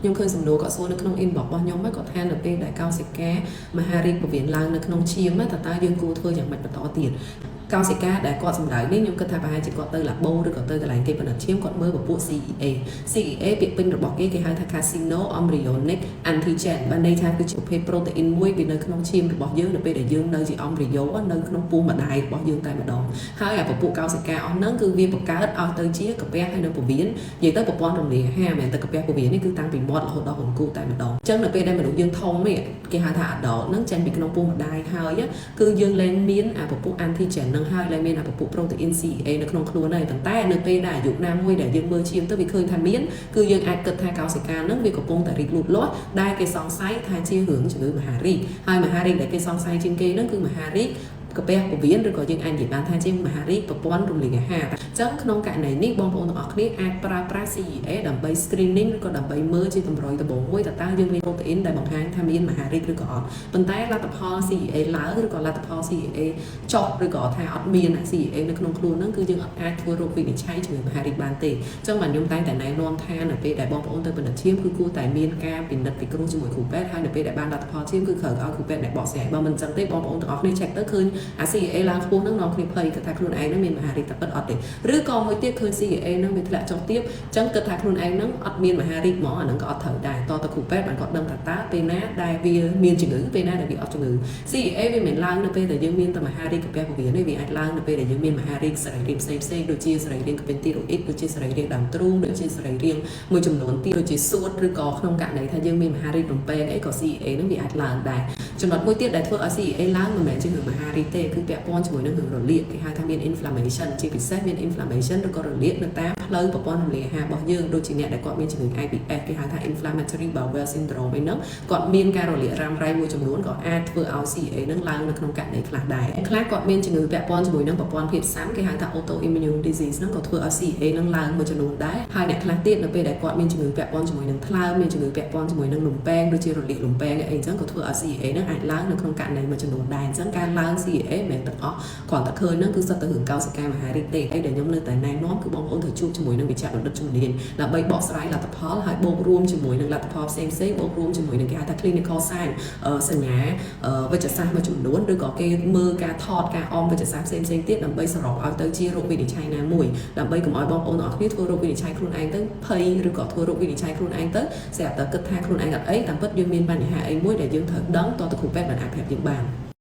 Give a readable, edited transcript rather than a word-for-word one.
ខ្ញុំឃើញសំណួរក៏សួរនៅក្នុង inbox របស់ខ្ញុំក៏ថានៅពេលដែលកោសិកាមហារីកពវៀនឡើងនៅក្នុងឈាមតើយើងគួរធ្វើយ៉ាងម៉េចបន្តទៀតកោសិកាដែលគាត់សម្ដៅនេះខ្ញុំគិតថាប្រហែលជាគាត់ទៅឡាបូឬក៏ទៅកន្លែងគេបណ្ឌិតឈាមគាត់មើលពពួក CEA ពាក្យពេញរបស់គេហៅថា Casino Embryonic Antigen បានន័យថាគឺជាប្រភេទ protein មួយវានៅក្នុងឈាមរបស់យើងនៅពេលដែលយើងនៅជា embryo នៅក្នុងពោះម្ដាយរបស់យើងតែម្ដងហើយអាពពួកកោសិកាអស់ហ្នឹងគឺវាបង្កើតឲ្យទៅជាកាពះហើយនៅពវៀននិយាយទៅប្រព័ន្ធរំលាយអាហារមិនតែកាពះពវៀននេះគឺតាំងពីមាត់រហូតដល់អង្គូតែម្ដងអញ្ចឹងនៅពេលដែលមនុស្សយើងធំនេះគេហៅថា adult ហ្នឹងចេញពីក្នុងពោះម្ដាយហើយគឺយើងលែងមានអាពពួក antigen នឹងហើយដែលមានអាពពួក protein CA នៅក្នុងខ្លួនហើយប៉ុន្តែនៅពេលដែលអាយុណាមួយដែលយើងមើលឈាមទៅវាឃើញថាមានគឺយើងអាចគិតថាកោសិកានឹងវាកំពុងតែរីកលូតលាស់ដែលគេសង្ស័យថាជារឿងជំងឺមហារីកហើយមហារីកដែលគេសង្ស័យជាងគេនឹងគឺមហារីកកាពះពវៀនឬក៏យើងអាចនិយាយបានថាជាមហារីកប្រព័ន្ធរំលាយអាហារអញ្ចឹងក្នុងករណីនេះបងប្អូនទាំងអស់គ្នាអាចប្រើប្រាស់ CEA ដើម្បី screening ឬក៏ដើម្បីមើលជាតម្រុយដំបូងមួយតើយើងមាន protein ដែលបង្ហាញថាមានមហារីកឬក៏អត់ប៉ុន្តែលទ្ធផល CEA ឡើងឬក៏លទ្ធផល CEA ចុះឬក៏ថាអត់មាន CEA នៅក្នុងខ្លួនហ្នឹងគឺយើងអាចធ្វើរោគវិនិច្ឆ័យជំងឺមហារីកបានទេអញ្ចឹងបាទខ្ញុំតែងតែណែនាំថានៅពេលដែលបងប្អូនទៅបណ្ឌិតឈាមគឺគួរតែមានការពិនិត្យពិគ្រោះជាមួយគ្រូពេទ្យហើយនៅពេលដែលបានលទ្ធផលឈាមគឺត្រូវឲ្យគ្រូពេទ្យអ្នកបកស្រាយបើមិនអញ្ចឹងទេបងប្អូនទាំងអស់គ្នា check ទៅឃើញអា CEA ឡើងខ្ពស់ហ្នឹងនាំគ្នាភ័យគិតថាខ្លួនឯងហ្នឹងមានមហារីកតែពិតអត់ទេឬក៏មួយទៀតឃើញ CEA ហ្នឹងវាធ្លាក់ចុះទៀតអញ្ចឹងគិតថាខ្លួនឯងហ្នឹងអត់មានមហារីកហ្មងអាហ្នឹងក៏អត់ត្រូវដែរតទៅគ្រូពេទ្យបានគាត់ដឹងថាតើពេលណាដែលវាមានជំងឺពេលណាដែលវាអត់ជំងឺ CEA វាមិនឡើងនៅពេលដែលយើងមានតែមហារីកកាពះពវៀនទេវាអាចឡើងនៅពេលដែលយើងមានមហារីកសរីរាង្គផ្សេងៗដូចជាសរីរាង្គកាពះទីរ៉ូអ៊ីតដូចជាសរីរាង្គដើមទ្រូងដូចជាសរីរាង្គមួយចំនួនទៀតដូចជាសួតឬក៏ក្នុងករណីថាយើងមានមហារីករំពេងអីក៏ CEA ហ្នឹងវាអាចឡើងដែរចំណុចមួយទៀតដែលធ្វើឲ្យ CEA ឡើងមិនមែនជារឿងមហារីកទេគឺពាក់ព័ន្ធជាមួយនឹងរឿងរលាកគេហៅថាមាន inflammation ជាពិសេសមាន inflammation ឬក៏រលាកនៅតាមផ្លូវប្រព័ន្ធរំលាយអាហាររបស់យើងដូចជាអ្នកដែលគាត់មានជំងឺ IBS គេហៅថា inflammatory bowel syndrome អីហ្នឹងគាត់មានការរលាករ៉ាំរ៉ៃមួយចំនួនក៏អាចធ្វើឲ្យ CA ហ្នឹងឡើងនៅក្នុងករណីខ្លះដែរខ្លះគាត់មានជំងឺពាក់ព័ន្ធជាមួយនឹងប្រព័ន្ធភាពស៊ាំគេហៅថា autoimmune disease ហ្នឹងក៏ធ្វើឲ្យ CA ហ្នឹងឡើងមួយចំនួនដែរហើយអ្នកខ្លះទៀតនៅពេលដែលគាត់មានជំងឺពាក់ព័ន្ធជាមួយនឹងថ្លើមមានជំងឺពាក់ព័ន្ធជាមួយនឹងលំពែងដូចជារលាកលំពែងអីអញ្ចឹងក៏ធ្វើឲ្យ CA ហ្នឹងអាចឡើងនៅក្នុងករណីមួយចំនួនដែរអញ្ចឹងការឡើង CA មិនមែនទាំងអស់គ្រាន់តែឃើញហ្នឹងគឺសុទ្ធតែរឿងកោសិកាមហារីកទេអីដែលខ្ញុំនៅតែណែនាំគឺបងប្អូនត្រូវជួបជាមួយនឹងវិជ្ជាបណ្ឌិតជំនាញដើម្បីបកស្រាយលទ្ធផលហើយបូករួមជាមួយនឹងលទ្ធផលផ្សេងៗបូករួមជាមួយនឹងគេហៅថា clinical sign សញ្ញាវិទ្យាសាស្ត្រមួយចំនួនឬក៏គេមើលការថតការអមវិទ្យាសាស្ត្រផ្សេងៗទៀតដើម្បីសរុបឲ្យទៅជារោគវិនិច្ឆ័យណាមួយដើម្បីកុំឲ្យបងប្អូនទាំងអស់គ្នាធ្វើរោគវិនិច្ឆ័យខ្លួនឯងទៅភ័យឬក៏ធ្វើរោគវិនិច្ឆ័យខ្លួនឯងទៅស្រាប់តែគិតថាខ្លួនឯងអត់អីតាមពិតយើងមានបញ្ហាអីមួយដែលយើងត្រូវដឹងតទៅគ្រូពេទ្យបានអាចប្រាប់យើងបាន